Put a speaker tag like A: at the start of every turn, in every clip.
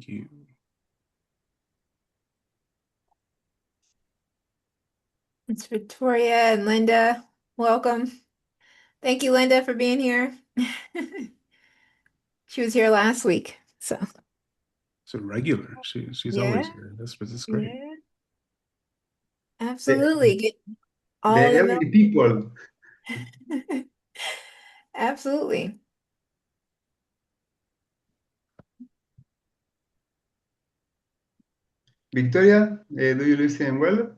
A: Thank you.
B: It's Victoria and Linda. Welcome. Thank you, Linda, for being here. She was here last week. So,
A: So regular. She's
B: yeah,
A: always here. That's great.
B: yeah,
C: The,
B: absolutely. Get
C: the
B: all the milk.
C: every people.
B: Absolutely.
C: Victoria, do you listen well?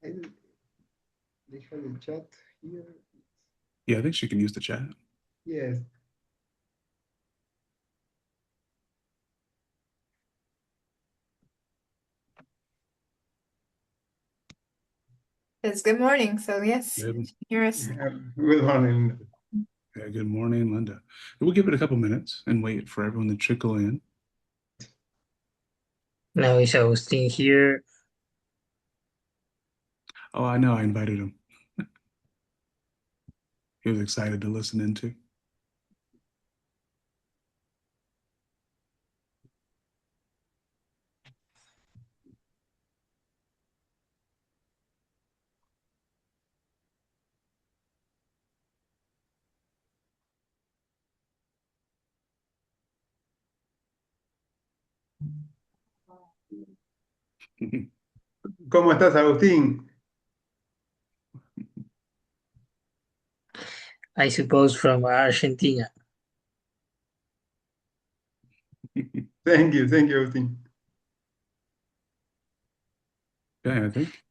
C: They have the chat here.
A: Yeah, I think she can use the chat.
C: Yes.
B: It's good morning. So, yes,
A: Good,
B: hear us.
C: Good morning.
A: yeah, good morning, Linda. We'll give it a couple minutes and wait for everyone to trickle in.
D: Now is Agustin here?
A: Oh, I know. I invited him. He was excited to listen into.
C: ¿Cómo estás, Agustín?
D: I suppose from Argentina.
C: Thank you, Agustín.
A: Yeah, I think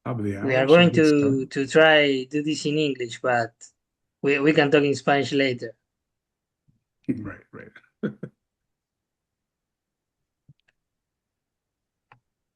A: top of the
D: We
A: hour,
D: are
A: so
D: going
A: we'll get
D: to
A: started.
D: try do this in English, but we can talk in Spanish later.
A: Right, right.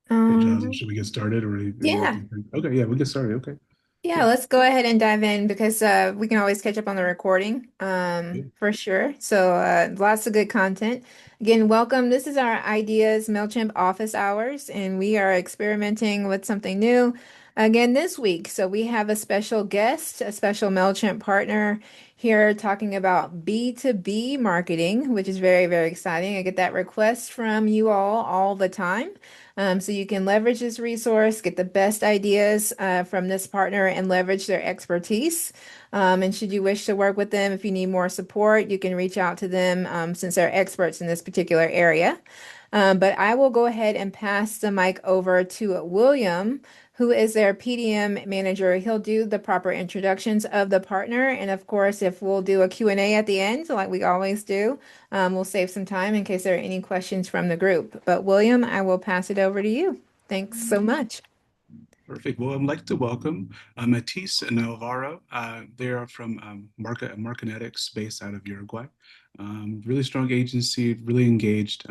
A: Hey, Johnson, should we get started or
B: Yeah.
A: Okay, yeah, we'll get started. Okay.
B: Yeah, let's go ahead and dive in because we can always catch up on the recording
A: Good.
B: for sure. So lots of good content. Again, welcome. This is our Ideas Mailchimp office hours, and we are experimenting with something new again this week. So we have a special guest, a special Mailchimp partner here talking about B2B marketing, which is very, very exciting. I get that request from you all the time. So you can leverage this resource, get the best ideas from this partner and leverage their expertise. And should you wish to work with them, if you need more support, you can reach out to them since they're experts in this particular area. But I will go ahead and pass the mic over to William, who is their PDM manager. He'll do the proper introductions of the partner. And of course, if we'll do a Q&A at the end, like we always do, we'll save some time in case there are any questions from the group. But William, I will pass it over to you. Thanks so much.
A: Perfect. Well, I'd like to welcome Matisse and Alvaro. They are from Markenetics based out of Uruguay. Really strong agency, really engaged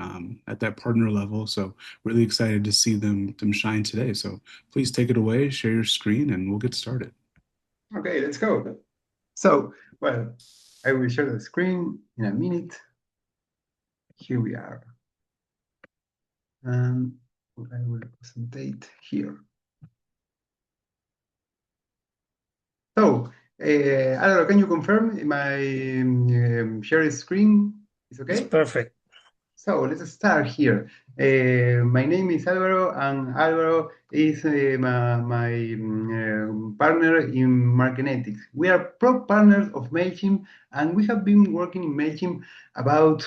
A: at that partner level. So really excited to see them shine today. So please take it away, share your screen, and we'll get started.
C: Okay, let's go. So, well, I will share the screen in a minute. Here we are. And I will present here. So, Álvaro, can you confirm my share screen is
D: It's
C: okay?
D: perfect.
C: So let's start here. My name is Álvaro, and Álvaro is my partner in Markenetics. We are pro partners of Mailchimp, and we have been working in Mailchimp about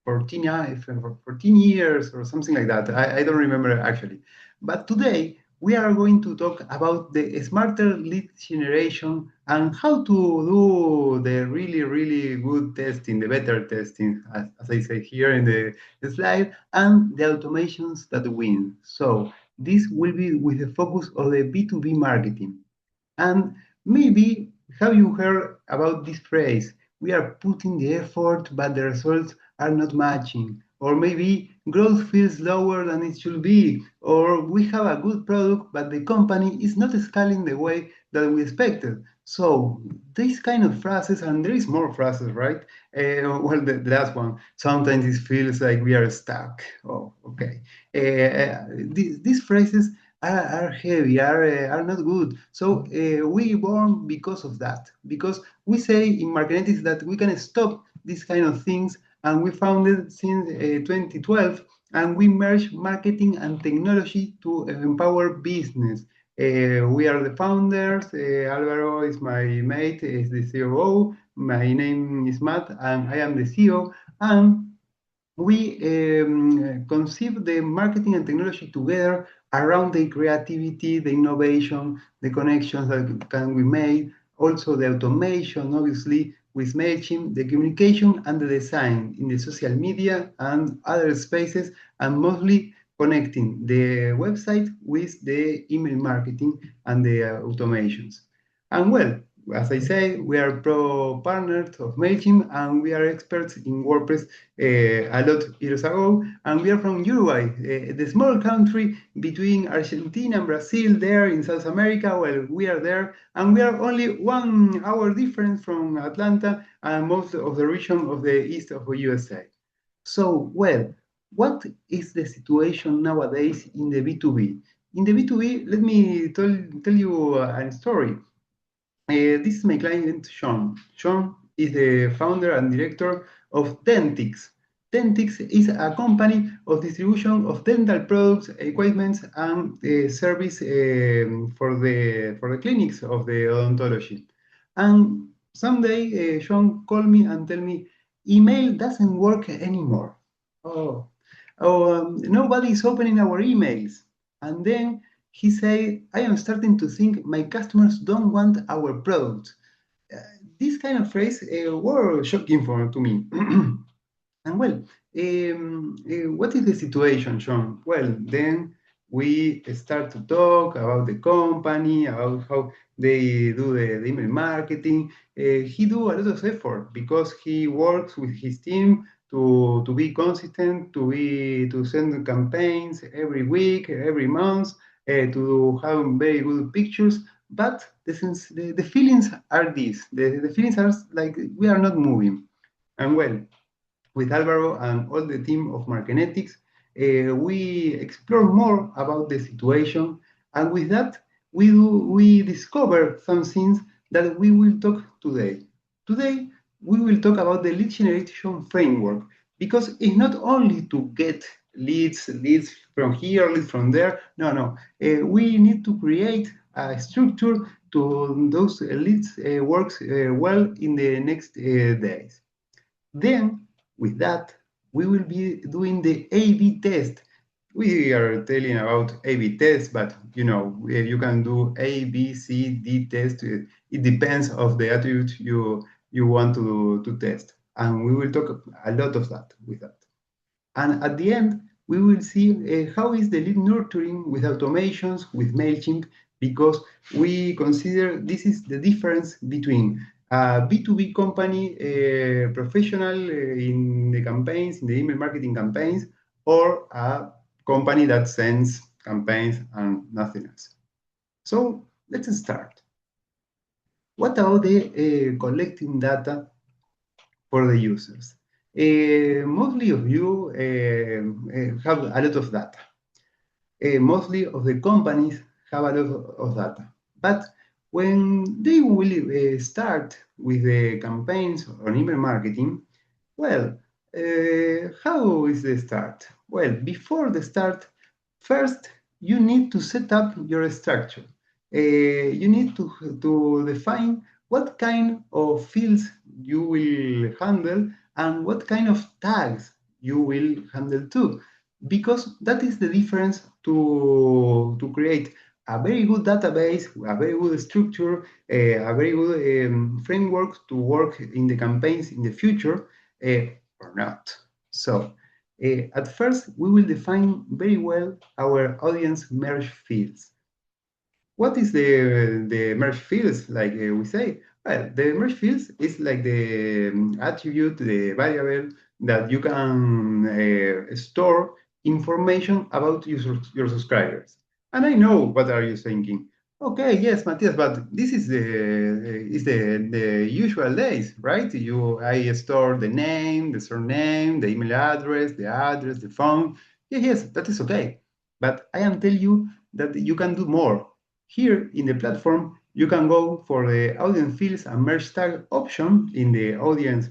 C: 14 years or something like that. I don't remember actually. But today we are going to talk about the smarter lead generation and how to do the really, really good testing, the better testing, as I say here in the slide, and the automations that win. So this will be with the focus of the B2B marketing. And maybe have you heard about this phrase? We are putting the effort, but the results are not matching. Or maybe growth feels lower than it should be. Or we have a good product, but the company is not scaling the way that we expected. So these kind of phrases, and there is more phrases, right? Well, the last one. Sometimes it feels like we are stuck. Oh, okay. These phrases are heavy, are not good. So we born because of that, because we say in Markenetics that we can stop these kind of things and we founded since 2012, and we merge marketing and technology to empower business. We are the founders. Alvaro is my mate, is the COO. My name is Matt, and I am the CEO. And we conceive the marketing and technology together around the creativity, the innovation, the connections that can be made, also the automation, obviously, with Mailchimp, the communication and the design in the social media and other spaces, and mostly connecting the website with the email marketing and the automations. And well, as I say, we are pro partners of Mailchimp, and we are experts in WordPress a lot years ago, and we are from Uruguay, the small country between Argentina and Brazil, there in South America. Well, we are there, and we are only 1 hour difference from Atlanta and most of the region of the east of the USA. So, well, what is the situation nowadays in the B2B? In the B2B, let me tell you a story. This is my client, Sean. Sean is the founder and director of Dentix. Dentix is a company of distribution of dental products, equipment, and service for the clinics of the odontology. And someday, Sean called me and tell me, email doesn't work anymore. Oh, nobody is opening our emails. And then he said, I am starting to think my customers don't want our product. Uh, this kind of phrase were shocking to me. And well, what is the situation, John? Well, then we start to talk about the company, about how they do the email marketing. He do a lot of effort because he works with his team to be consistent, to send campaigns every week, every month, to have very good pictures. But the feelings are these. The feelings are like we are not moving. And well, with Alvaro and all the team of Markenetics, we explore more about the situation, and with that, we discover some things that we will talk today. Today, we will talk about the lead generation framework, because it's not only to get leads from here, leads from there. No, no. We need to create a structure to those leads works well in the next days. Then, with that, we will be doing the A/B test. We are telling about A/B test, but you can do A, B, C, D test. It depends of the attribute you want to test, and we will talk a lot of that with that. And at the end, we will see how is the lead nurturing with automations, with Mailchimp, because we consider this is the difference between a B2B company, professional in the campaigns, in the email marketing campaigns, or a company that sends campaigns and nothing else. So let's start. What about the collecting data for the users? Mostly of you have a lot of data. Mostly of the companies have a lot of data. But when they will start with the campaigns on email marketing, well, how is the start? Well, before the start, first you need to set up your structure. You need to define what kind of fields you will handle and what kind of tags you will handle too, because that is the difference to create a very good database, a very good structure, a very good framework to work in the campaigns in the future, or not. So at first, we will define very well our audience merge fields. What is the merge fields, like we say? Well, the merge fields is like the attribute, the variable that you can store information about your subscribers. And I know what are you thinking. Okay, yes, Matthias, but this is the usual days, right? I store the name, the surname, the email address, the phone. Yes, that is okay. But I am telling you that you can do more. Here in the platform, you can go for the audience fields and merge tag option in the audience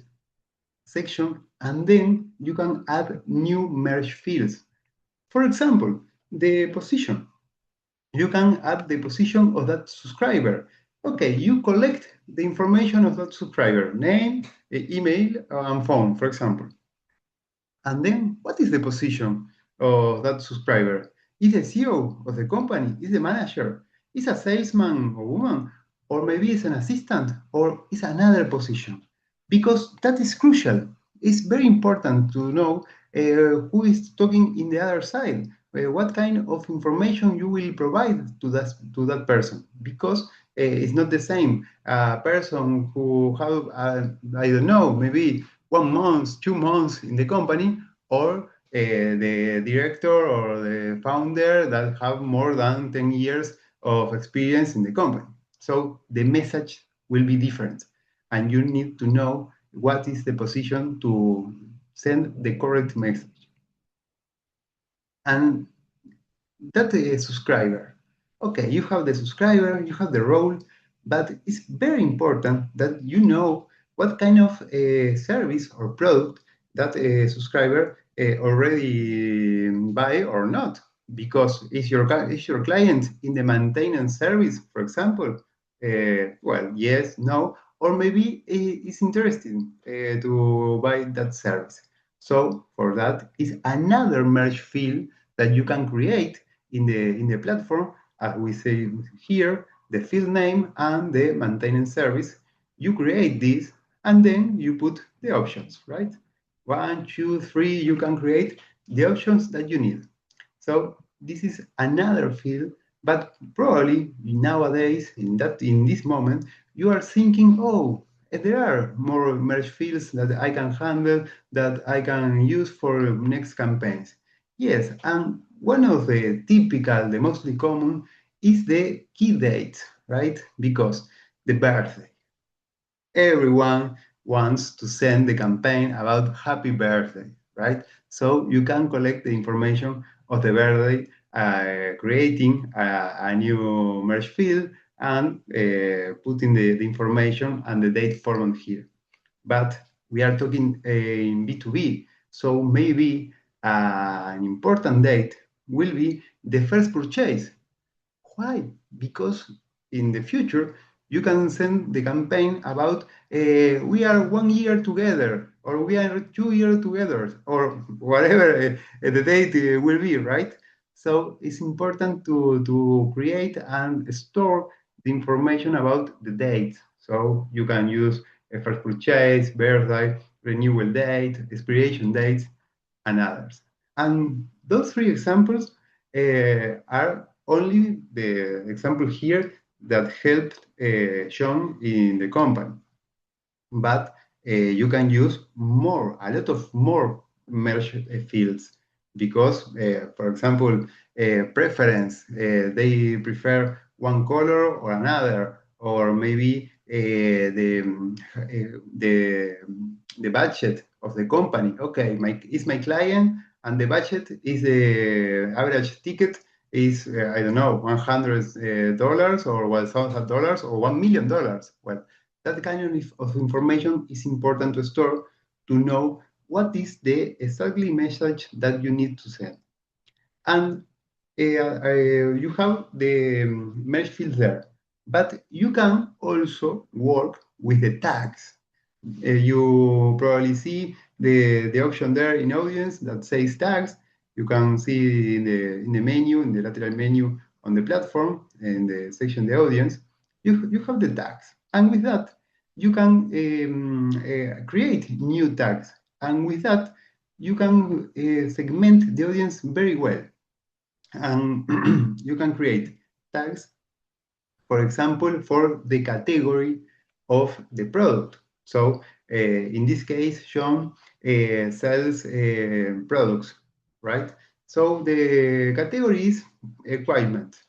C: section, And then you can add new merge fields. For example, the position. You can add the position of that subscriber. Okay, you collect the information of that subscriber, name, email, and phone, for example. And then what is the position of that subscriber? Is the CEO of the company? Is the manager? Is a salesman or woman? Or maybe it's an assistant or it's another position? Because that is crucial. It's very important to know who is talking in the other side. What kind of information you will provide to that person? Because it's not the same. A person who have, I don't know, maybe 1 month, 2 months in the company, or the director or the founder that have more than 10 years of experience in the company. So the message will be different, and you need to know what is the position to send the correct message. And that subscriber. Okay, you have the subscriber, you have the role, but it's very important that you know what kind of service or product that subscriber already buy or not. Because is your client in the maintenance service, for example? Well, yes, no, or maybe it's interesting to buy that service. So for that is another merge field that you can create in the platform, as we say here, the field name and the maintenance service. You create this, and then you put the options, right? 1, 2, 3, you can create the options that you need. So this is another field, but probably nowadays, in this moment, you are thinking, oh, there are more merge fields that I can handle, that I can use for next campaigns. Yes, and one of the typical, the mostly common, is the key date, right? Because the birthday. Everyone wants to send the campaign about happy birthday, right? So you can collect the information of the birthday, creating a new merge field and putting the information and the date format here. But we are talking in B2B, so maybe an important date will be the first purchase. Why? Because in the future, you can send the campaign about we are 1 year together, or we are 2 years together, or whatever the date will be, right? So it's important to create and store the information about the date. So you can use a first purchase, birthday, renewal date, expiration dates, and others. And those three examples are only the example here that helped John in the company. But you can use a lot of more merge fields because, for example, preference, they prefer one color or another, or maybe the budget of the company. Okay, is my client, and the budget is the average ticket is I don't know, $100 or $1,000 or $1 million. Well, that kind of information is important to store to know what is the exactly message that you need to send. And you have the mesh field there, but you can also work with the tags. You probably see the option there in audience that says tags. You can see in the menu, in the lateral menu on the platform, in the section the audience, you have the tags. And with that, you can create new tags. And with that, you can segment the audience very well. And you can create tags, for example, for the category of the product. So in this case, John sells products, right? So the category is equipment,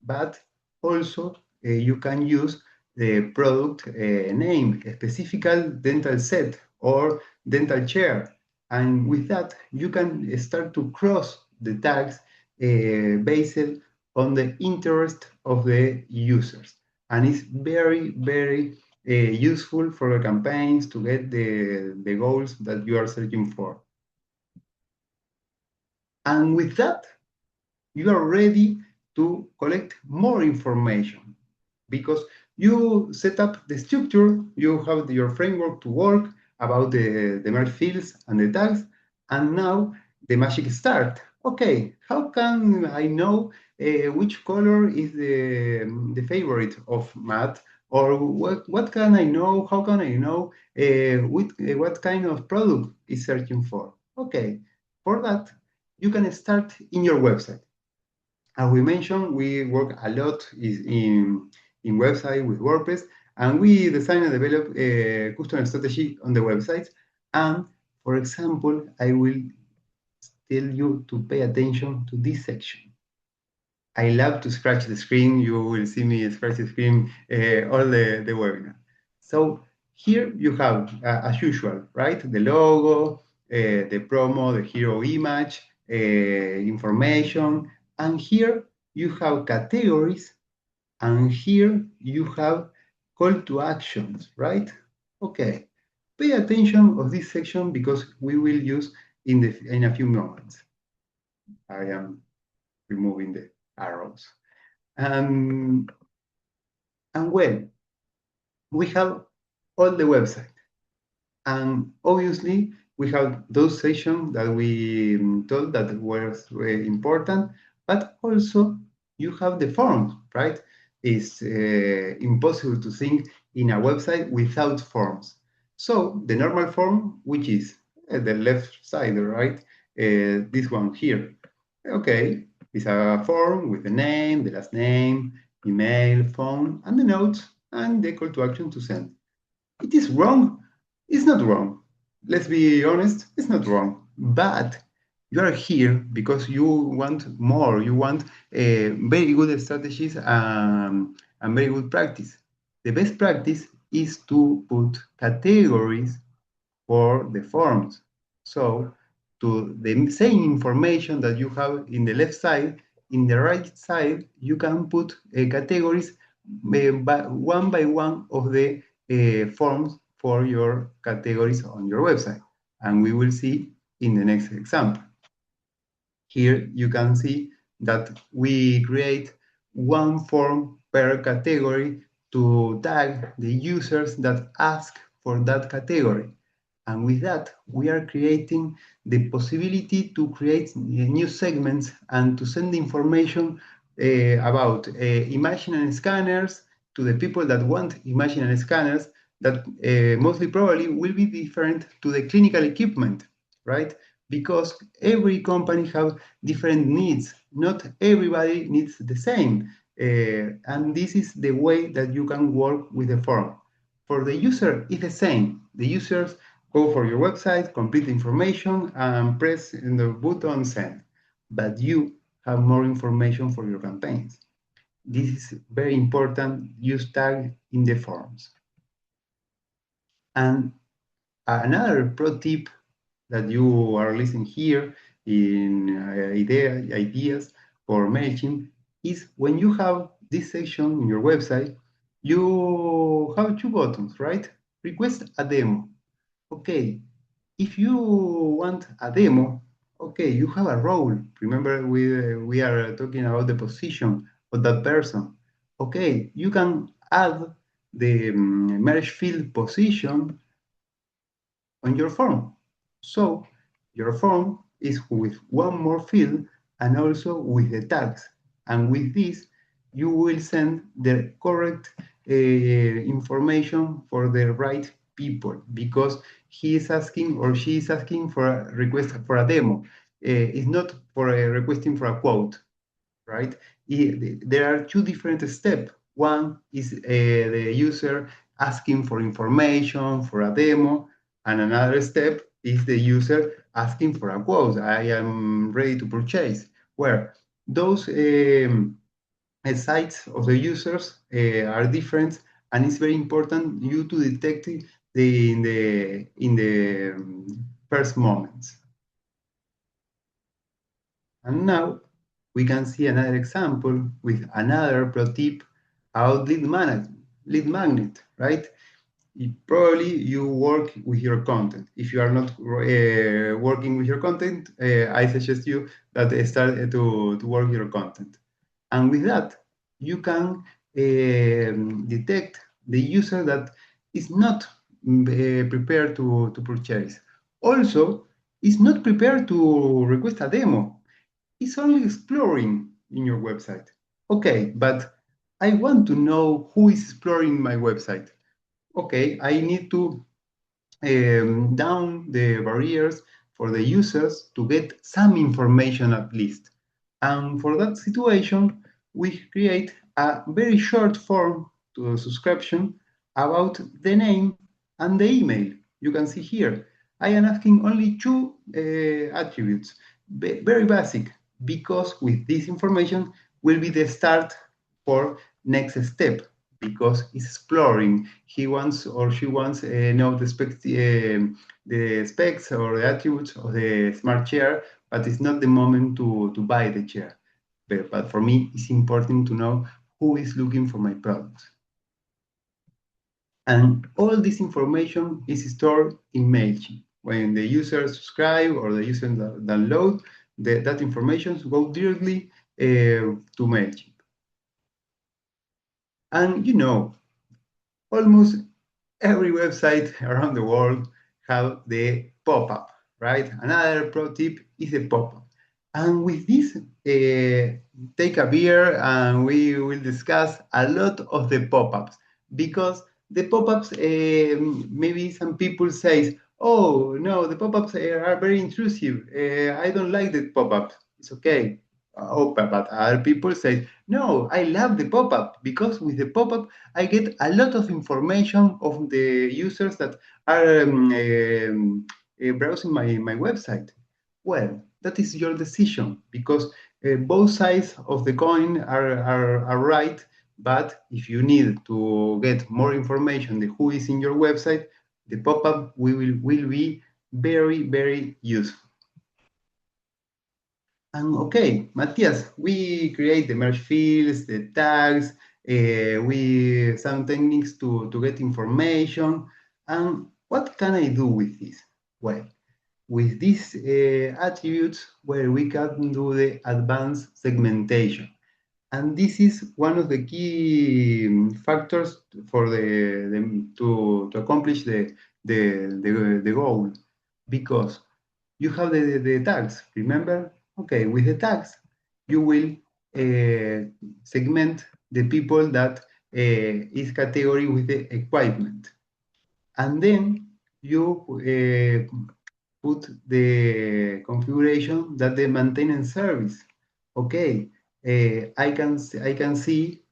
C: but also you can use the product name, a specific dental set or dental chair. And with that, you can start to cross the tags based on the interest of the users. And it's very, very useful for your campaigns to get the goals that you are searching for. And with that, you are ready to collect more information because you set up the structure, you have your framework to work about the merge fields and the tags, and now the magic start. Okay, how can I know which color is the favorite of Matt? Or what can I know? How can I know what kind of product is searching for? Okay, for that, you can start in your website. As we mentioned, we work a lot in website with WordPress, and we design and develop a custom strategy on the website. And for example, I will tell you to pay attention to this section. I love to scratch the screen. You will see me scratch the screen all the webinar. So here you have, as usual, right? The logo, the promo, the hero image, information. And here you have categories. And here you have call to actions, right? Okay. Pay attention of this section because we will use in a few moments. I am removing the arrows. And well, we have all the website. And obviously, we have those sections that we told that were important, but also you have the forms, right? It's impossible to think in a website without forms. So the normal form, which is the left side, right? This one here. Okay, it's a form with the name, the last name, email, phone, and the notes, and the call to action to send. It is wrong. It's not wrong. Let's be honest, it's not wrong. But you are here because you want more. You want very good strategies and very good practice. The best practice is to put categories for the forms. So to the same information that you have in the left side, in the right side, you can put categories by one of the forms for your categories on your website. And we will see in the next example. Here you can see that we create one form per category to tag the users that ask for that category. And with that, we are creating the possibility to create new segments and to send information about imaginary scanners to the people that want imaginary scanners that mostly probably will be different to the clinical equipment, right? Because every company has different needs. Not everybody needs the same. And this is the way that you can work with the form. For the user, it's the same. The users go for your website, complete information, and press the button send. But you have more information for your campaigns. This is very important. Use tag in the forms. And another pro tip that you are listening here in ideas for Mailchimp is when you have this section in your website, you have two buttons, right? Request a demo. Okay, if you want a demo, okay, you have a role. Remember, we are talking about the position of that person. Okay, you can add the merge field position on your form. So your form is with one more field and also with the tags. And with this, you will send the correct information for the right people because he is asking or she is asking for a request for a demo. It's not for a requesting for a quote, right? There are two different steps. One is the user asking for information for a demo, and another step is the user asking for a quote. I am ready to purchase. Where those sites of the users are different, and it's very important you to detect it in the first moments. And now we can see another example with another pro tip about lead magnet, right? probably you work with your content. If you are not working with your content, I suggest you that start to work your content. And with that, you can detect the user that is not prepared to purchase. Also, is not prepared to request a demo. It's only exploring in your website. Okay, but I want to know who is exploring my website. Okay, I need to down the barriers for the users to get some information at least. And for that situation, we create a very short form to a subscription about the name and the email. You can see here, I am asking only two attributes, very basic, because with this information will be the start for next step because it's exploring. He wants or she wants know the specs or the attributes of the smart chair, but it's not the moment to buy the chair. But for me, it's important to know who is looking for my products. And all this information is stored in Mailchimp. When the user subscribe or the user download, that information go directly to Mailchimp. And you know, almost every website around the world have the pop-up, right? Another pro tip is the pop-up. And with this, take a beer and we will discuss a lot of the pop-ups because the pop-ups, maybe some people say, oh, no, the pop-ups are very intrusive. I don't like the pop-ups. It's okay. Oh, but other people say, no, I love the pop-up because with the pop-up, I get a lot of information of the users that are browsing my website. Well, that is your decision because both sides of the coin are right. But if you need to get more information on who is in your website, the pop-up will be very, very useful. And okay, Matthias, we create the merge fields, the tags, we some techniques to get information. And what can I do with this? Well, with these attributes, where we can do the advanced segmentation. And this is one of the key factors for to accomplish the goal, because you have the tags, remember? Okay, with the tags, you will segment the people that is category with the equipment. And then you put the configuration that the maintenance service. Okay, I can see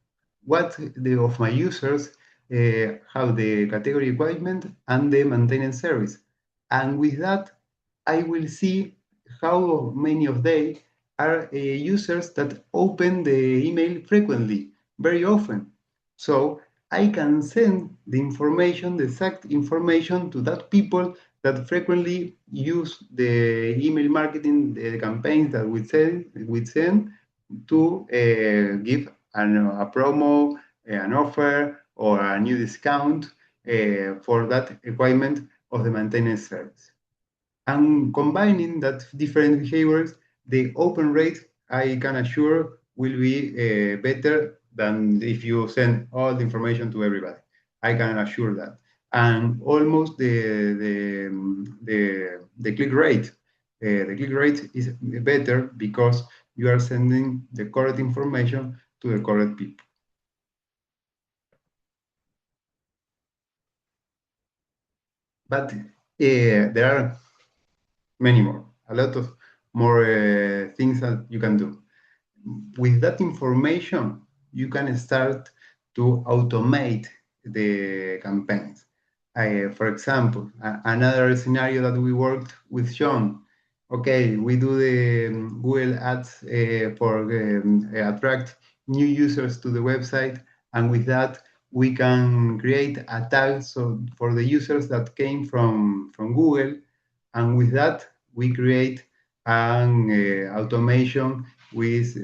C: what of my users have the category equipment and the maintenance service. And with that, I will see how many of they are users that open the email frequently, very often. So I can send the information, the exact information to that people that frequently use the email marketing, the campaigns that we send to give a promo, an offer, or a new discount for that equipment of the maintenance service. And combining that different behaviors, the open rate, I can assure, will be better than if you send all the information to everybody. I can assure that. And almost the click rate. The click rate is better because you are sending the correct information to the correct people. But there are many more, a lot of more things that you can do. With that information, you can start to automate the campaigns. For example, another scenario that we worked with Sean. Okay, we do the Google Ads for attract new users to the website, and with that, we can create a tag for the users that came from Google, and with that, we create an automation with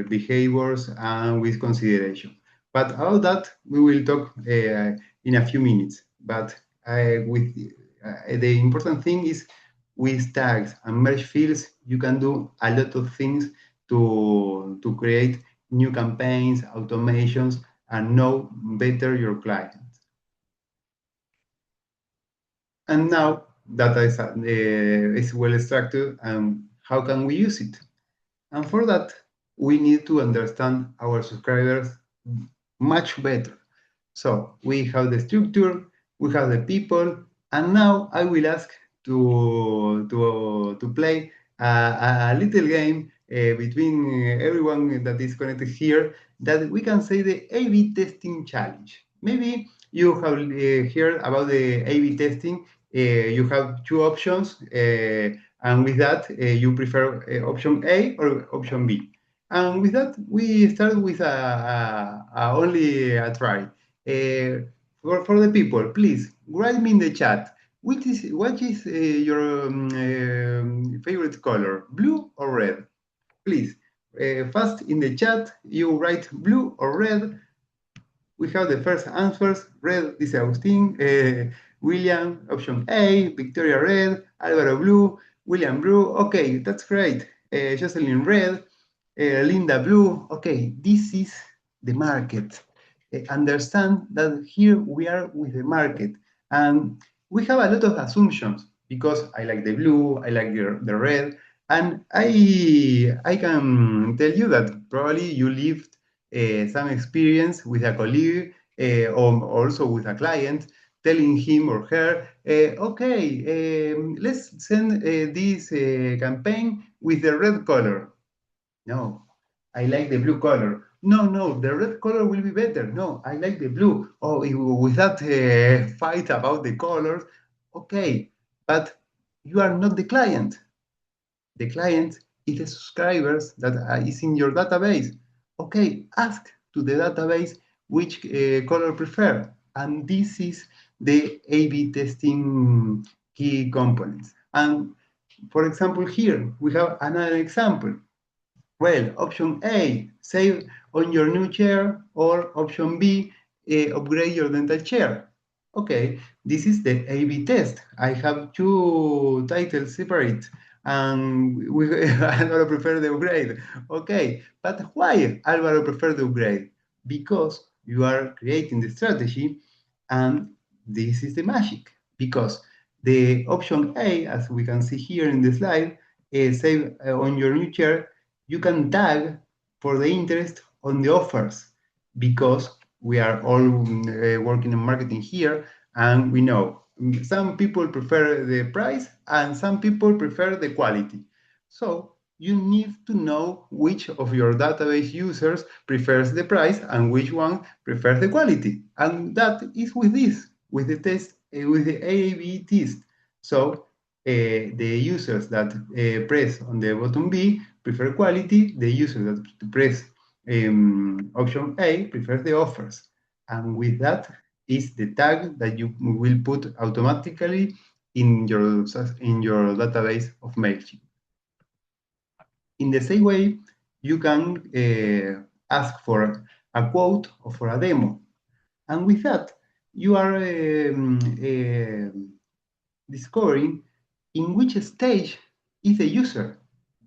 C: behaviors and with consideration. But about that, we will talk in a few minutes. but with the important thing is with tags and merge fields, you can do a lot of things to create new campaigns, automations, and know better your clients. And now data is well structured, and how can we use it? And for that, we need to understand our subscribers much better. So we have the structure, we have the people, and now I will ask to play a little game between everyone that is connected here that we can say the A/B testing challenge. Maybe you have heard about the A/B testing. You have two options, and with that, you prefer option A or option B. And with that, we start with only a try. For the people, please write me in the chat. What is your favorite color, blue or red? Please, fast in the chat, you write blue or red. We have the first answers. Red, this is Agustin. William, option A. Victoria, red. Alvaro, blue. William, blue. Okay, that's great. Jocelyn, red. Linda, blue. Okay, this is the market. Understand that here we are with the market. And we have a lot of assumptions because I like the blue, I like the red. And I can tell you that probably you lived some experience with a colleague or also with a client, telling him or her, okay, let's send this campaign with the red color. No, I like the blue color. No, the red color will be better. No, I like the blue. Oh, with that fight about the colors, okay, but you are not the client. The client is the subscribers that is in your database. Okay, ask to the database which color prefer. And this is the A/B testing key components. And for example, here we have another example. Well, option A, save on your new chair, or option B, upgrade your dental chair. Okay, this is the A/B test. I have two titles separate, and Alvaro prefer the upgrade. Okay, but why Alvaro prefer the upgrade? Because you are creating the strategy, and this is the magic. Because the option A, as we can see here in the slide, save on your new chair, you can tag for the interest on the offers because we are all working in marketing here, and we know some people prefer the price and some people prefer the quality. So you need to know which of your database users prefers the price and which one prefers the quality. And that is with this, with the test, with the A/B test. So the users that press on the button B prefer quality, the users that press option A prefers the offers. And with that is the tag that you will put automatically in your database of Mailchimp. In the same way, you can ask for a quote or for a demo. And with that, you are discovering in which stage is the user.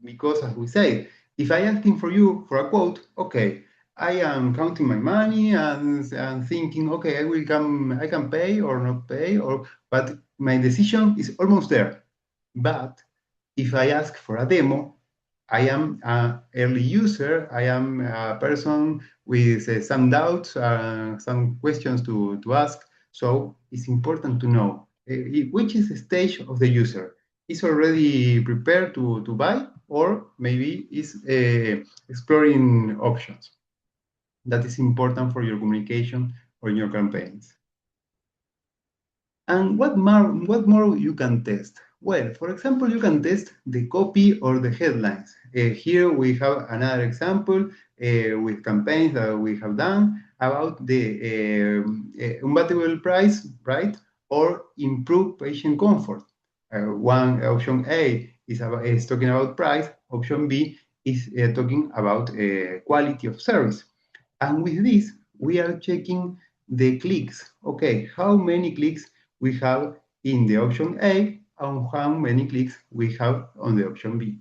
C: Because as we say, if I asking for you for a quote, okay, I am counting my money and thinking, okay, I can pay or not pay, but my decision is almost there. But if I ask for a demo, I am an early user. I am a person with some doubts, some questions to ask. So it's important to know which is the stage of the user. Is already prepared to buy, or maybe is exploring options. That is important for your communication or your campaigns. And what more you can test? Well, for example, you can test the copy or the headlines. Here we have another example with campaigns that we have done about the unbeatable price, right? Or improve patient comfort. One option A is talking about price. Option B is talking about quality of service. And with this, we are checking the clicks. Okay, how many clicks we have in the option A and how many clicks we have on the option B.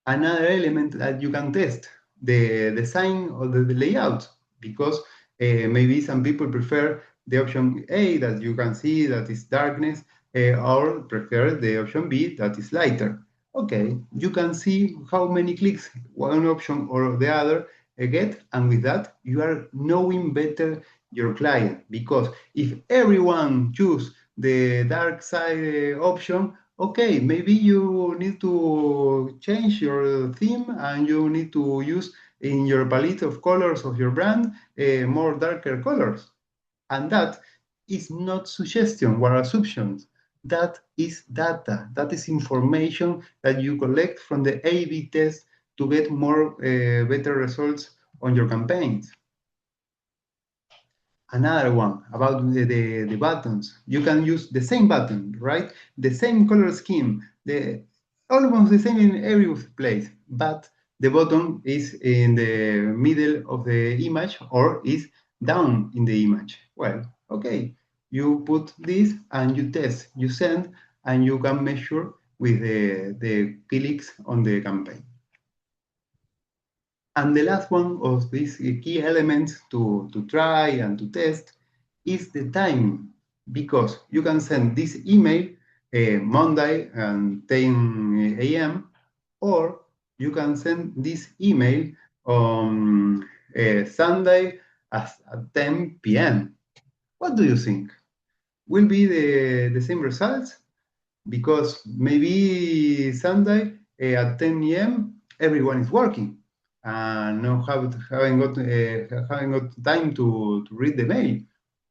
C: Another element that you can test, the design or the layout, because maybe some people prefer the option A that you can see that is darkness, or prefer the option B that is lighter. Okay, you can see how many clicks one option or the other get, and with that you are knowing better your client, because if everyone choose the dark side option, okay, maybe you need to change your theme and you need to use in your palette of colors of your brand more darker colors. And that is not suggestion or assumptions. That is data. That is information that you collect from the A/B test to get more better results on your campaigns. Another one about the buttons. You can use the same button, right? The same color scheme, almost the same in every place, but the button is in the middle of the image or is down in the image. Well, okay, you put this and you test, you send, and you can measure with the clicks on the campaign. And the last one of these key elements to try and to test is the timing, because you can send this email Monday at 10 a.m. or you can send this email on Sunday at 10 p.m. What do you think? Will be the same results? Because maybe Sunday at 10 a.m. everyone is working and no haven't got time to read the mail,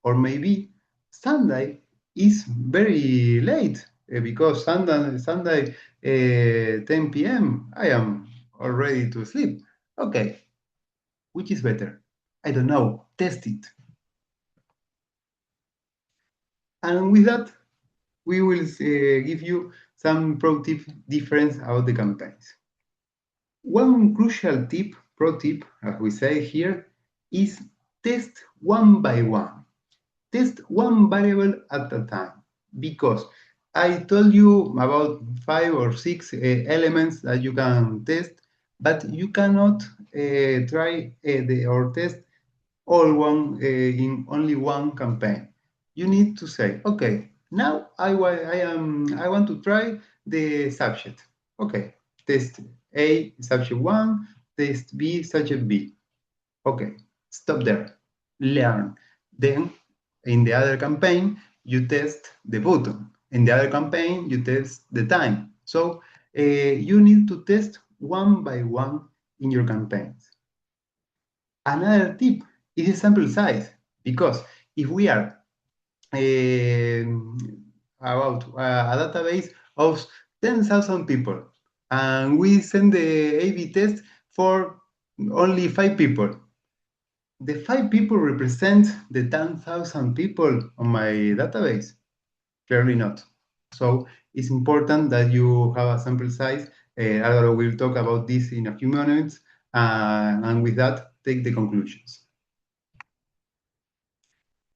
C: or maybe Sunday is very late because Sunday 10 p.m. I am already to sleep. Okay, which is better? I don't know. Test it. And with that, we will give you some pro tip difference about the campaigns. One crucial tip, pro tip, as we say here, is test one by one. Test one variable at a time, because I told you about 5 or 6 elements that you can test, but you cannot try or test all one in only one campaign. You need to say, okay, now I want to try the subject. Okay, test A, subject 1, test B, subject B. Okay, stop there, learn. Then in the other campaign, you test the button. In the other campaign, you test the time. So you need to test one by one in your campaigns. Another tip is the sample size, because if we are about a database of 10,000 people and we send the A/B test for only 5 people, the 5 people represent the 10,000 people on my database? Clearly not. So it's important that you have a sample size. Alvaro will talk about this in a few minutes, and with that, take the conclusions.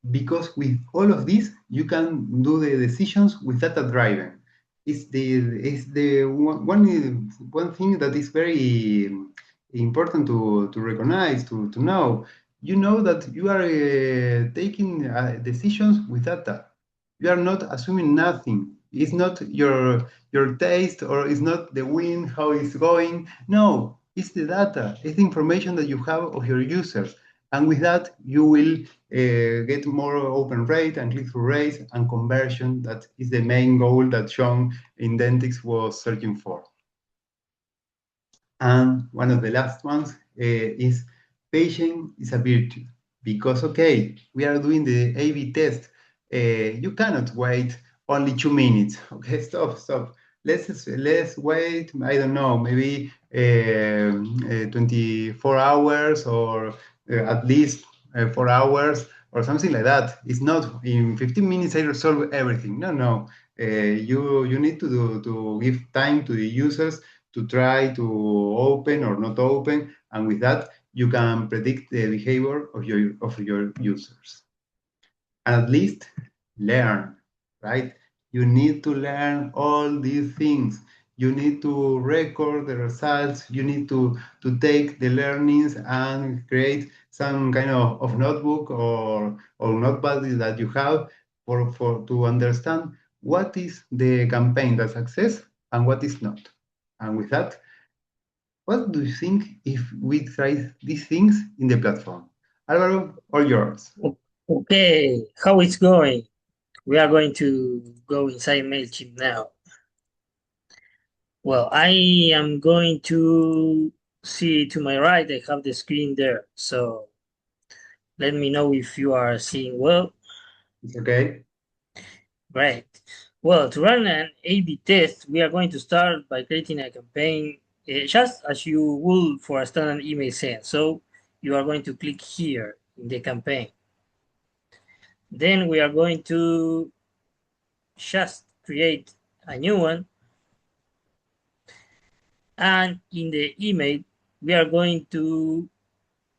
C: Because with all of this, you can do the decisions with data driven. It's the one thing that is very important to recognize, to know. You know that you are taking decisions with data. You are not assuming nothing. It's not your taste, or it's not the wind, how it's going. No, it's the data. It's the information that you have of your users. And with that, you will get more open rate and click-through rate and conversion. That is the main goal that Sean in Dentix was searching for. And one of the last ones is patience is a virtue. Because, okay, we are doing the A/B test. You cannot wait only 2 minutes. Okay, stop. Let's wait, I don't know, maybe 24 hours, or at least 4 hours or something like that. It's not in 15 minutes I resolve everything. No. You need to give time to the users to try to open or not open, and with that you can predict the behavior of your users. And at least learn, right? You need to learn all these things. You need to record the results. You need to take the learnings and create some kind of notebook or notepad that you have for to understand what is the campaign that success and what is not. And with that, what do you think if we try these things in the platform? Alvaro, all yours.
D: Okay, how it's going? We are going to go inside Mailchimp now. Well, I am going to see to my right, I have the screen there. So let me know if you are seeing well.
C: It's okay.
D: Great. Well, to run an A/B test, we are going to start by creating a campaign just as you would for a standard email send. So you are going to click here in the campaign. Then we are going to just create a new one. And in the email, we are going to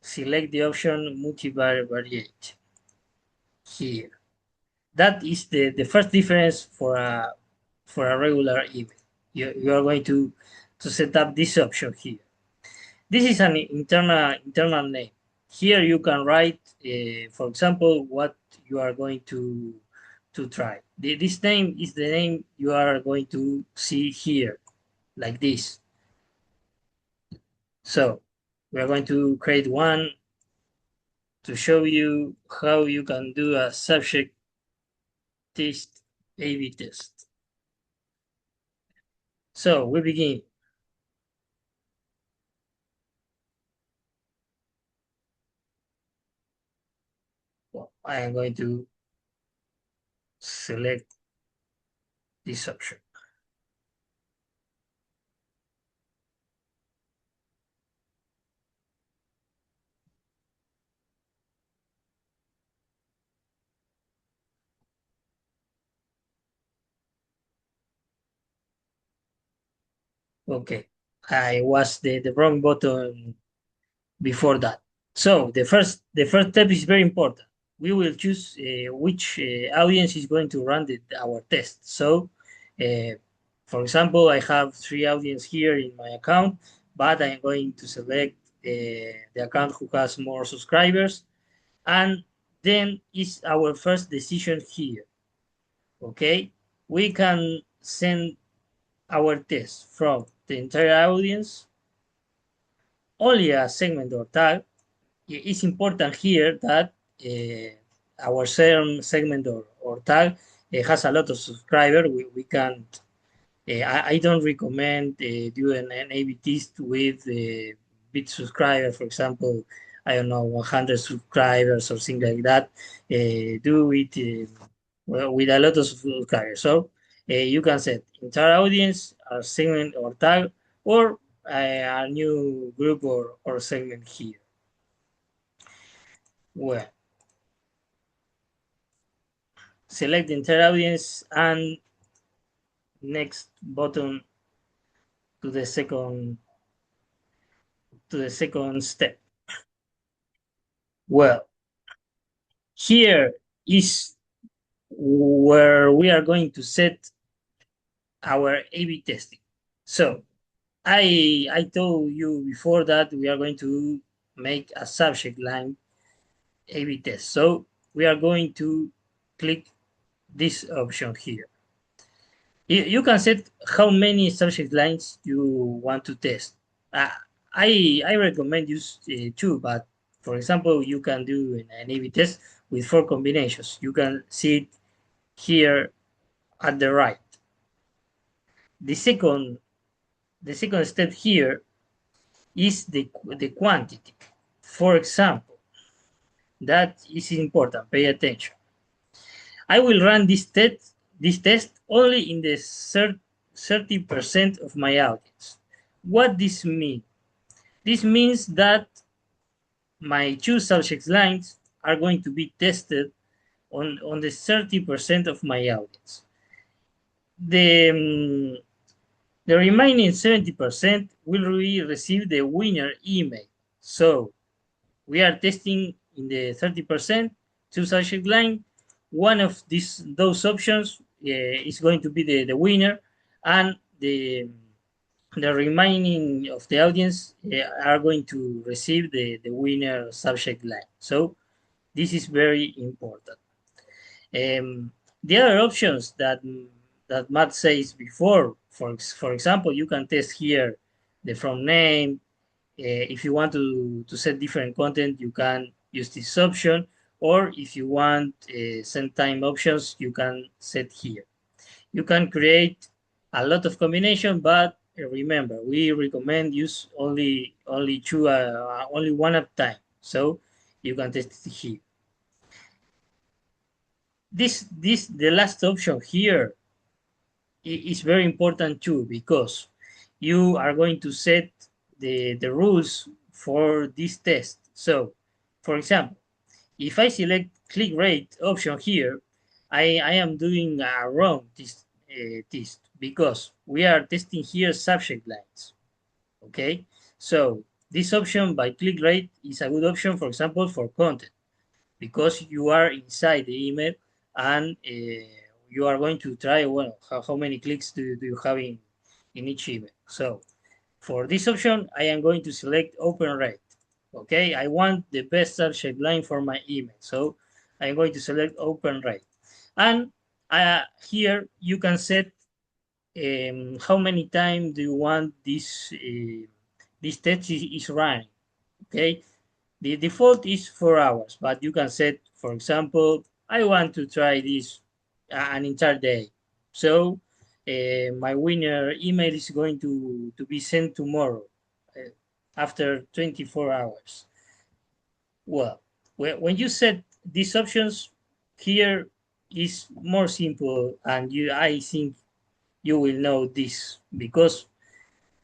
D: select the option multivariate here. That is the first difference for a regular email. You are going to set up this option here. This is an internal name. Here you can write, for example, what you are going to try. This name is the name you are going to see here, like this. So we are going to create one to show you how you can do a subject test, A/B test. So we begin. Well, I am going to select this option. Okay, I was the wrong button before that. So the first step is very important. We will choose which audience is going to run our test. So, for example, I have 3 audience here in my account, but I'm going to select the account who has more subscribers, and then is our first decision here. Okay, we can send our test from the entire audience, only a segment or tag. It's important here that our segment or tag has a lot of subscribers. We can't. I don't recommend doing an A/B test with big subscribers. For example, I don't know, 100 subscribers or something like that. Do it well, with a lot of subscribers. So you can set entire audience, a segment or tag, or a new group or segment here. Well, select the entire audience and next button to the second step. Well, here is where we are going to set our A/B testing. So I told you before that we are going to make a subject line A/B test. So we are going to click this option here. You can set how many subject lines you want to test. Uh, I recommend use 2, but for example, you can do an A/B test with 4 combinations. You can see it here at the right. The second step here is the quantity. For example, that is important. Pay attention. I will run this test only in the 30% of my audience. What this means? This means that my 2 subject lines are going to be tested on the 30% of my audience. The remaining 70% will receive the winner email. So we are testing in the 30% two subject line. One of those options is going to be the winner, and the remaining of the audience are going to receive the winner subject line. So this is very important. The other options that Matt says before, for example, you can test here the from name. If you want to set different content, you can use this option, or if you want send time options, you can set here. You can create a lot of combination, but remember, we recommend use only two, only one at a time. So you can test it here. The last option here is very important too, because you are going to set the rules for this test. So, for example, if I select click rate option here, I am doing a wrong test because we are testing here subject lines. Okay, so this option by click rate is a good option, for example, for content, because you are inside the email and you are going to try, well, how many clicks do you have in each email. So for this option, I am going to select open rate. Okay, I want the best subject line for my email. So I'm going to select open rate. And here you can set how many times do you want this test is running. Okay, the default is 4 hours, but you can set, for example, I want to try this an entire day. So my winner email is going to be sent tomorrow after 24 hours. Well, when you set these options, here is more simple, and I think you will know this because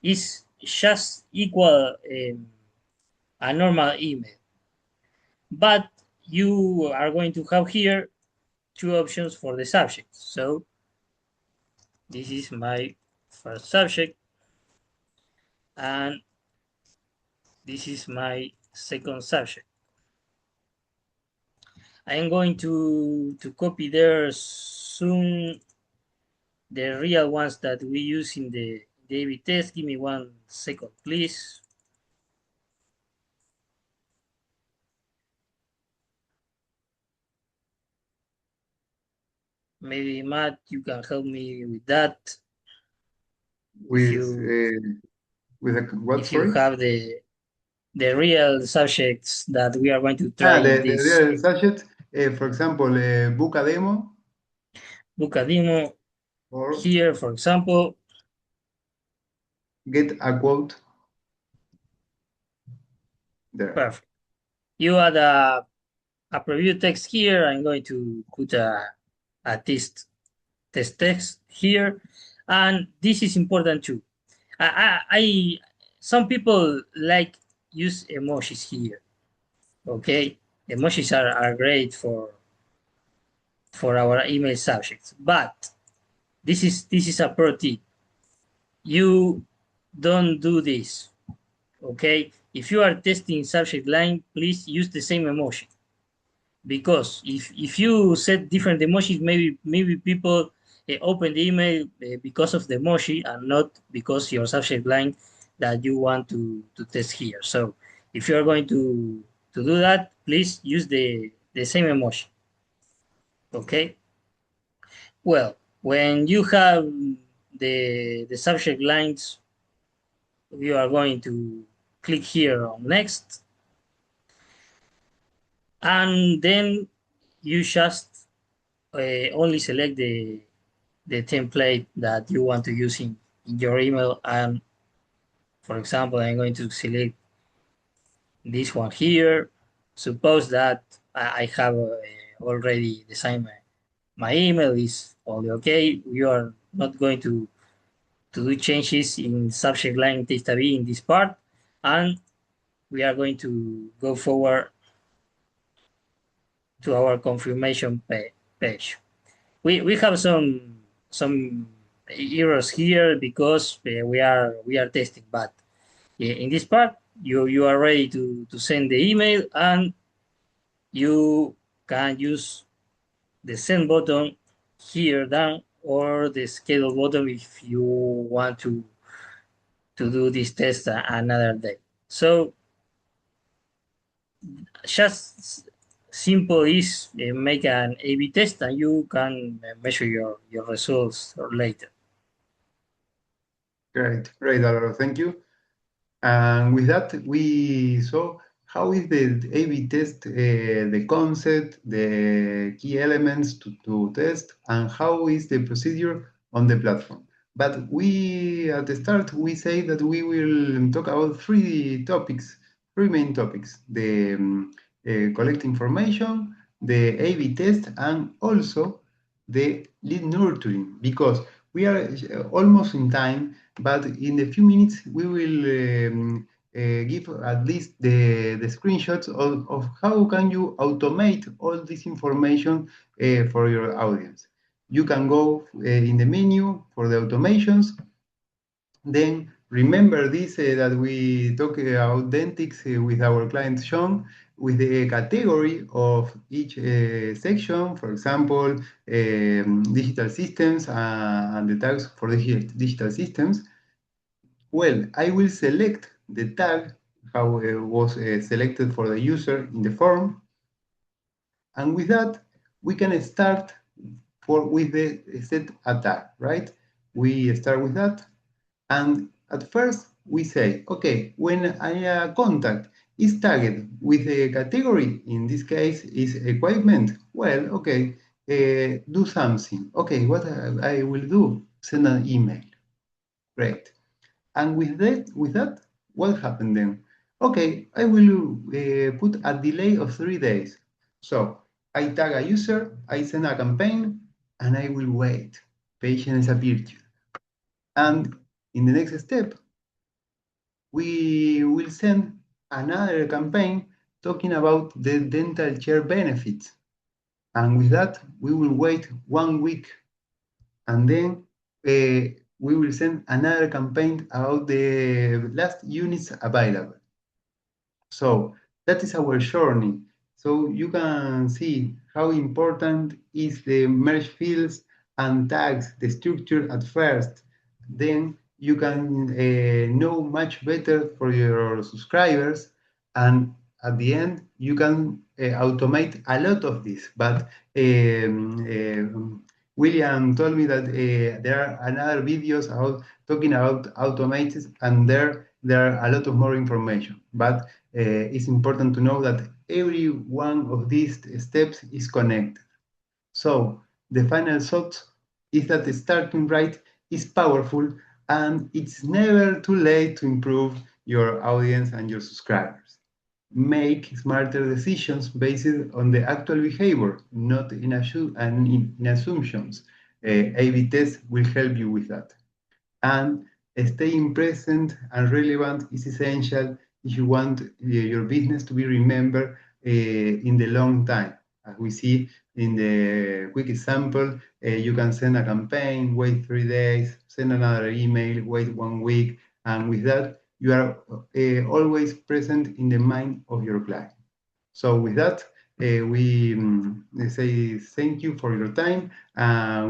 D: it's just equal a normal email. But you are going to have here two options for the subject. So this is my first subject, and this is my second subject. I am going to copy there soon the real ones that we use in the A/B test. Give me 1 second, please. Maybe Matt, you can help me with that.
C: With what?
D: If you
C: Sorry.
D: have the real subjects that we are going to try
C: The
D: in this
C: real subject. For example, book a demo
D: book a demo
C: or
D: here, for example.
C: get a quote there.
D: Perfect. You add a preview text here. I'm going to put a test text here, and this is important too. I some people like use emojis here. Okay, emojis are great for our email subjects, but this is a pro tip. You don't do this. Okay, if you are testing subject line, please use the same emoji, because if you set different emojis, maybe people open the email because of the emoji and not because your subject line that you want to test here. So if you are going to do that, please use the same emoji. Okay, well, when you have the subject lines, you are going to click here on next, and then you just only select the template that you want to use in your email. And for example, I'm going to select this one here. Suppose that I have already designed my email is only okay. You are not going to do changes in subject line text AB in this part, and we are going to go forward to our confirmation page. We have some errors here because we are testing, but in this part you are ready to send the email, and you can use the send button here down, or the schedule button if you want to do this test another day. So just simple is make an A/B test, and you can measure your results later.
C: Great, great, Alvaro. Thank you. And with that, we saw how is the A/B test, the concept, the key elements to test, and how is the procedure on the platform. But we, at the start, we say that we will talk about three main topics: the collect information, the A/B test, and also the lead nurturing, because we are almost in time, but in a few minutes we will give at least the screenshots of how can you automate all this information for your audience. You can go in the menu for the automations, then remember this that we talk about Dentix with our client Sean, with the category of each section, for example, digital systems and the tags for digital systems. Well, I will select the tag, how it was selected for the user in the form. And with that, we can start with the set a tag, right? We start with that. And at first, we say, okay, when a contact is tagged with a category, in this case is equipment, well, okay, do something. Okay, what I will do? Send an email. Great. And with that, what happened then? Okay, I will put a delay of 3 days. So I tag a user, I send a campaign, and I will wait. Patience is a virtue. And in the next step, we will send another campaign talking about the dental care benefits. And with that, we will wait 1 week, and then we will send another campaign about the last units available. So that is our journey. So you can see how important is the merge fields and tags, the structure at first. Then you can know much better for your subscribers, and at the end you can automate a lot of this. But William told me that there are another videos about talking about automated, and there are a lot of more information. But it's important to know that every one of these steps is connected. So the final thought is that the starting right is powerful, and it's never too late to improve your audience and your subscribers. Make smarter decisions based on the actual behavior, not in assumptions. A/B test will help you with that. And staying present and relevant is essential if you want your business to be remembered in the long time. As we see in the quick example, you can send a campaign, wait 3 days, send another email, wait 1 week, and with that, you are always present in the mind of your client. So with that, we say thank you for your time.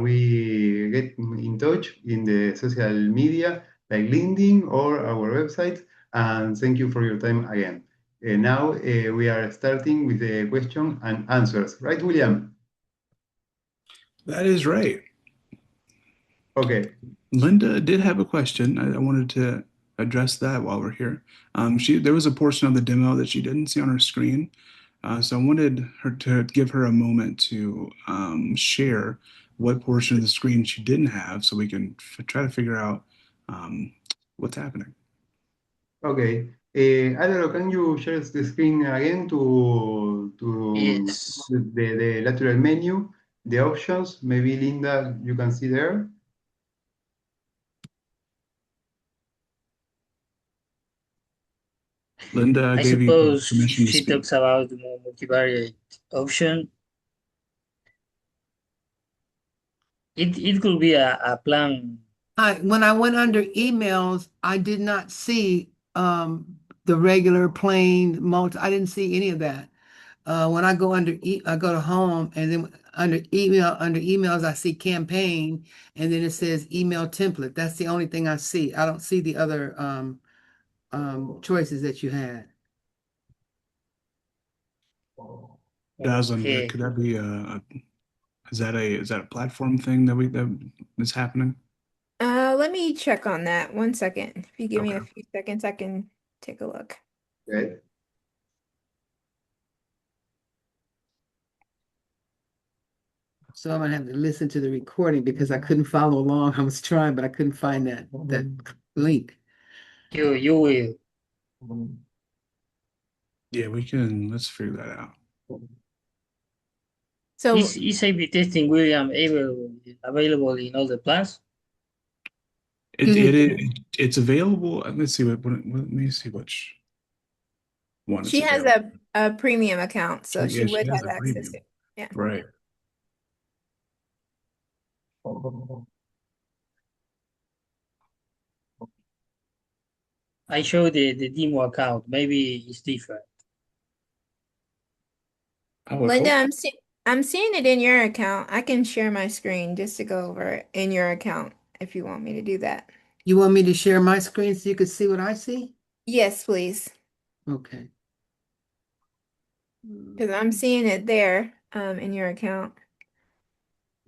C: We get in touch in the social media like LinkedIn or our website. And thank you for your time again. Now we are starting with the question and answers. Right, William?
A: That is right.
C: Okay.
A: Linda did have a question. I wanted to address that while we're here. There was a portion of the demo that she didn't see on her screen, so I wanted her to give her a moment to share what portion of the screen she didn't have, so we can try to figure out what's happening.
C: Okay. Álvaro, can you share the screen again to
D: Yes.
C: the lateral menu, the options? Maybe Linda, you can see there.
A: Linda
D: I
A: gave you
D: suppose
A: permission to
D: she
A: speak.
D: talks about the multivariate option. It could be a plan.
E: When I went under emails, I did not see the regular plain multi. I didn't see any of that. When I go I go to home, and then under emails, I see campaign, and then it says email template. That's the only thing I see. I don't see the other choices that you had.
A: Linda,
D: Okay.
A: could that be is that a platform thing that is happening?
B: Let me check on that. One second. If you give me
A: Okay.
B: a few seconds, I can take a look.
C: Okay.
E: So I'm gonna have to listen to the recording because I couldn't follow along. I was trying, but I couldn't find that link.
D: You will.
A: Yeah, let's figure that out.
B: So
D: Is A/B testing, William, available in all the plans?
A: It
E: Excuse
A: it,
E: me.
A: it's available. Let's see let me see which one it's
B: she has
A: available.
B: a premium account, so she
A: Yeah, she
B: would
A: has
B: have
A: the
B: access to
A: premium.
B: it. Yeah.
A: Right.
D: I show the demo account. Maybe it's different.
A: I would
B: Linda,
A: hope.
B: I'm seeing it in your account. I can share my screen just to go over it in your account if you want me to do that.
E: You want me to share my screen so you can see what I see?
B: Yes, please.
E: Okay.
B: Because I'm seeing it there, in your account.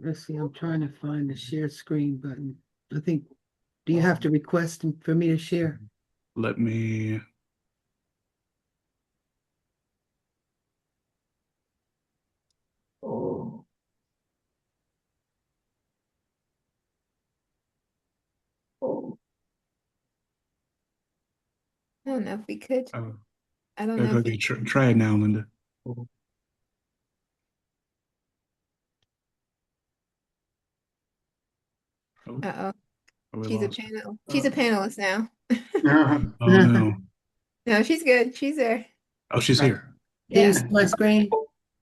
E: Let's see. I'm trying to find the share screen button. I think. Do you have to request for me to share?
A: Let me.
B: I don't know if we could.
A: Oh,
B: I don't know
A: okay,
B: if
A: okay,
B: we.
A: try it now, Linda. Oh,
B: Uh-oh.
A: we
B: She's a
A: lost it.
B: panel. She's a panelist now.
A: Oh no.
B: No, she's good. She's there.
A: Oh, she's here.
E: Can you
B: Yeah.
E: see my screen?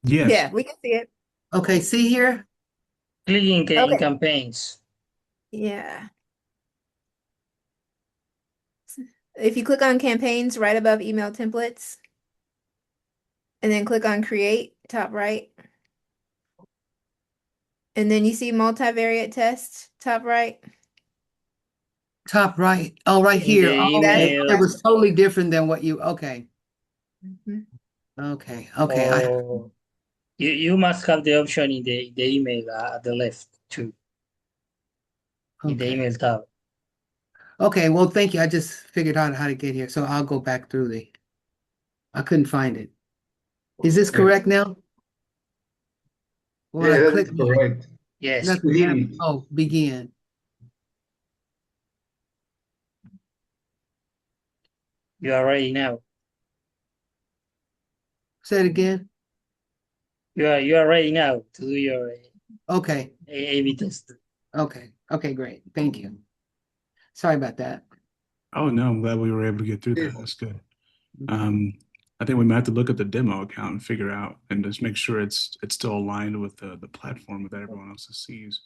A: Yes.
B: Yeah, we can see it.
E: Okay, see here?
D: Clicking in
B: Okay.
D: campaigns.
B: Yeah. If you click on campaigns right above email templates and then click on create, top right, and then you see multivariate tests, top right.
E: Top right. Oh, right
D: In the
E: here. Oh,
B: That's
E: okay.
D: email.
E: It was totally different than what you. Okay.
B: Mhm.
E: Okay. Okay.
D: Or you must have the option in the email at the left too, in the
E: Okay.
D: email tab.
E: Okay. Well, thank you. I just figured out how to get here, so I'll go back through the. I couldn't find it. Is this
C: Yeah,
E: correct now? When I
C: yeah, that
E: click,
C: is correct.
D: Yes,
E: nothing
C: We did
E: happened.
C: it.
E: Oh, begin.
D: you are ready now.
E: Say it again.
D: You are ready now to do your
E: Okay.
D: A/B test.
E: Okay. Okay. Great. Thank you. Sorry about that.
A: Oh no, I'm glad we were able to get through that.
C: Yes.
A: That's good.
E: Okay.
A: Um, I think we might have to look at the demo account and figure out and just make sure it's still aligned with the platform that everyone else sees.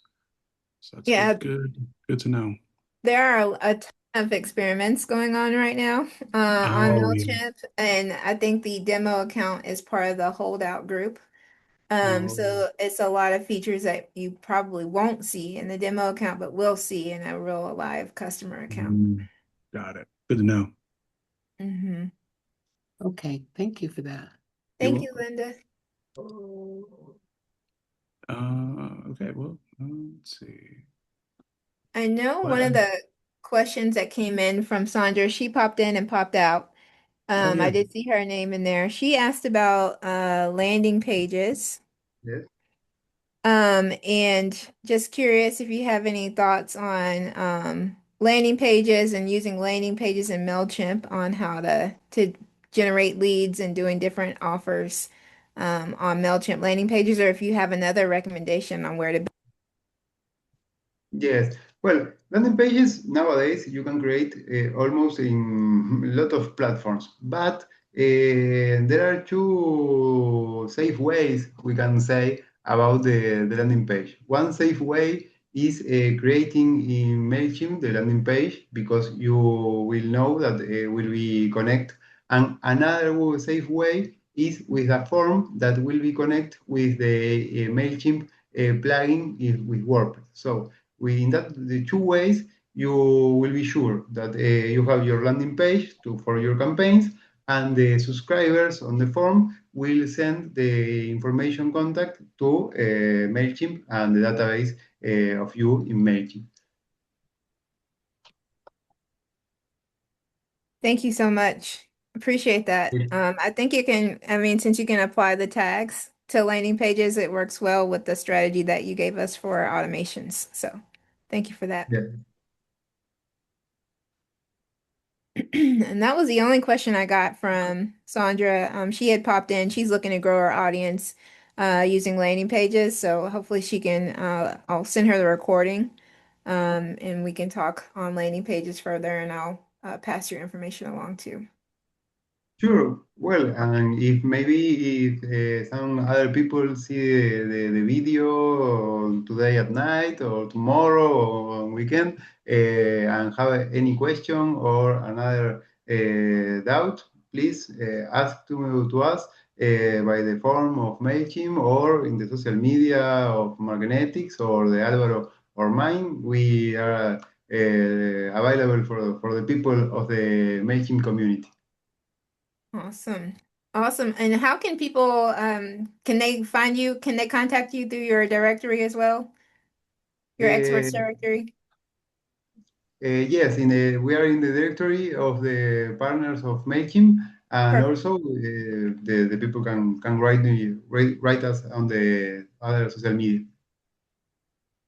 A: So that's
B: Yeah,
A: good to know.
B: there are a ton of experiments going on right now on
A: Oh yeah.
B: Mailchimp, and I think the demo account is part of the holdout group.
A: Oh,
B: So it's a lot of features that you probably won't see in the demo account, but will see in a real live customer account.
A: got it. Good to know.
B: Hmm.
E: Okay. Thank you for that.
A: You're
B: Thank you,
A: welcome.
B: Linda.
A: Okay, well, let's see.
B: I know
A: What?
B: one of the questions that came in from Sandra, she popped in and popped out.
C: Oh,
B: I
C: yeah.
B: did see her name in there. She asked about landing pages.
C: Yes.
B: And just curious if you have any thoughts on landing pages and using landing pages in Mailchimp on how to generate leads and doing different offers on Mailchimp landing pages, or if you have another recommendation on where to.
C: Yes. Well, landing pages nowadays you can create almost in a lot of platforms, but there are two safe ways we can say about the landing page. One safe way is creating in Mailchimp the landing page because you will know that will be connect And another safe way is with a form that will be connected with the Mailchimp plugin with WordPress. So in the two ways, you will be sure that you have your landing page for your campaigns, and the subscribers on the form will send the information contact to Mailchimp and the database of you in Mailchimp.
B: Thank you so much. Appreciate that. I think you can, I mean, since you can apply the tags to landing pages, it works well with the strategy that you gave us for our automations. So thank you for that.
C: Yeah.
B: And that was the only question I got from Sandra. She had popped in. She's looking to grow her audience using landing pages. So hopefully she can, I'll send her the recording and we can talk on landing pages further and I'll pass your information along too.
C: Sure. Well, and if maybe if some other people see the video today at night or tomorrow or on weekend and have any question or another doubt, please ask to us by the form of Mailchimp or in the social media of Markenetics or the Alvaro or mine. We are available for the people of the Mailchimp community.
B: Awesome. Awesome. And how can people can they find you? Can they contact you through your directory as well? Your experts
C: Uh,
B: directory?
C: yes, we are in the directory of the partners of Mailchimp, and
B: Perfect.
C: also the people can write us on the other social media.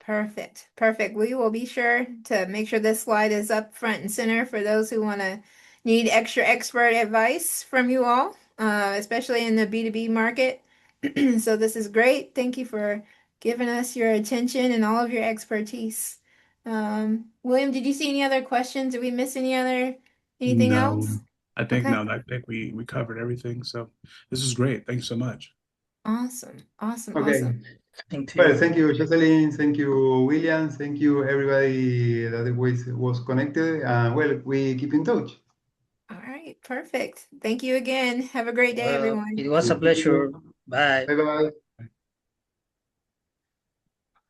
B: Perfect. Perfect. We will be sure to make sure this slide is up front and center for those who want to need extra expert advice from you all, especially in the B2B market. So this is great. Thank you for giving us your attention and all of your expertise. William, did you see any other questions? Did we miss anything
A: No,
B: else?
A: I think
B: Okay.
A: no, I think we covered everything. So this is great. Thanks so much.
B: Awesome. Awesome.
C: Okay.
B: Awesome.
D: Thank
C: Well,
D: you.
C: thank you, Jocelyn. Thank you, William. Thank you, everybody that was connected. Well, we keep in touch.
B: All right. Perfect. Thank you again. Have a great day,
D: Well,
B: everyone.
D: it was a
C: Thank you.
D: pleasure. Bye.
C: Bye bye.